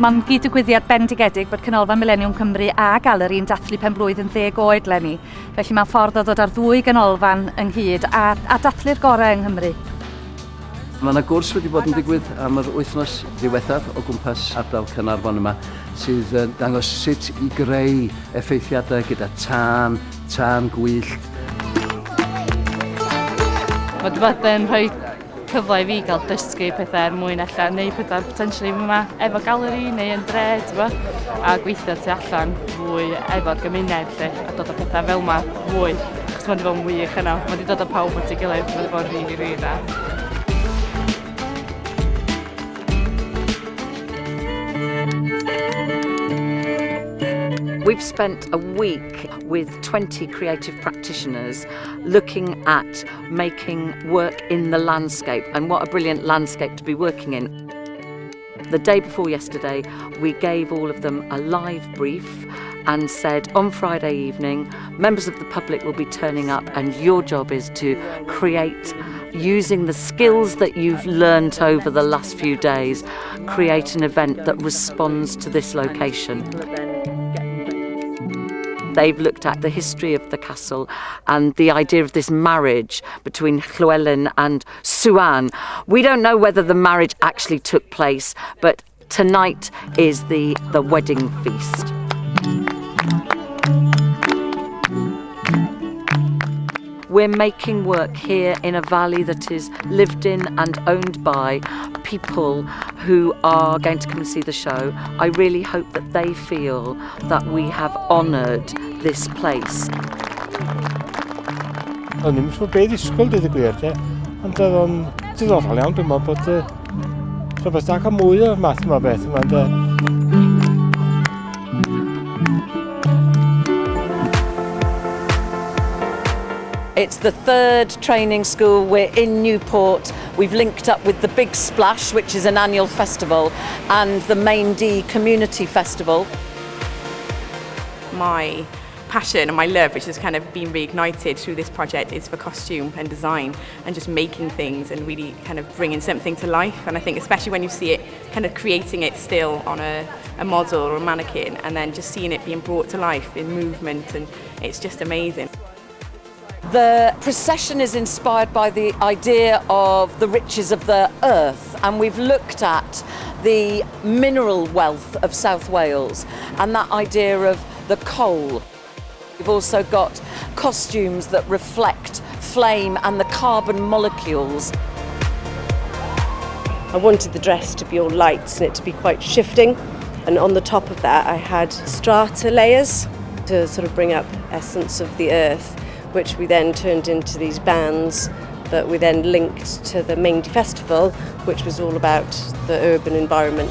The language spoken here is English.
Mae'n gyd-digwyddiad bendigedig bod Canolfan Mileniwm Cymru a Galeri'n dathlu pen-blwydd yn 10 oed leni. Felly mae'n ffordd o ddod ar ddwy ganolfan ynghyd a dathlu'r gorau yng Nghymru. Mae yna gwrs wedi bod yn digwydd am yr wythnos ddiwethaf o gwmpas ardal Canolfan yma sydd yn dangos sut i greu effeithiadau gyda tân gwyllt. Mae wedi bod yn rhoi cyfle i fi gael dysgu pethau mwyn allan, neu pethau potentially yma efo galeri neu yn dre, a gweithio tu allan fwy efo'r gymuned lle, a dod o pethau fel yma fwy. Achos mae wedi bod yn wych yno, mae wedi dod o pawb at ei gilydd, mae wedi bod yn rili dda. We've spent a week with 20 creative practitioners looking at making work in the landscape, and what a brilliant landscape to be working in. The day before yesterday, we gave all of them a live brief and said on Friday evening, members of the public will be turning up and your job is to create, using the skills that you've learnt over the last few days, create an event that responds to this location. They've looked at the history of the castle and the idea of this marriage between Llywelyn and Suan. We don't know whether the marriage actually took place, but tonight is the wedding feast. We're making work here in a valley that is lived in and owned by people who are going to come and see the show. I really hope that they feel that we have honoured this place. O'n i'n siŵr beth ysgol dydd y gwir, ond oedd o'n diddorol iawn, dwi'n meddwl bod rhywbeth ac am mwy o'r math yma beth yma. It's the third training school. We're in Newport. We've linked up with the Big Splash, which is an annual festival, and the Main D Community Festival. My passion and my love, which has kind of been reignited through this project, is for costume and design and just making things and really kind of bringing something to life. And I think especially when you see it, kind of creating it still on a model or a mannequin, and then just seeing it being brought to life in movement, and it's just amazing. The procession is inspired by the idea of the riches of the earth, and we've looked at the mineral wealth of South Wales and that idea of the coal. We've also got costumes that reflect flame and the carbon molecules. I wanted the dress to be all lights and it to be quite shifting, and on the top of that I had strata layers to sort of bring up essence of the earth, which we then turned into these bands that we then linked to the Main D Festival, which was all about the urban environment.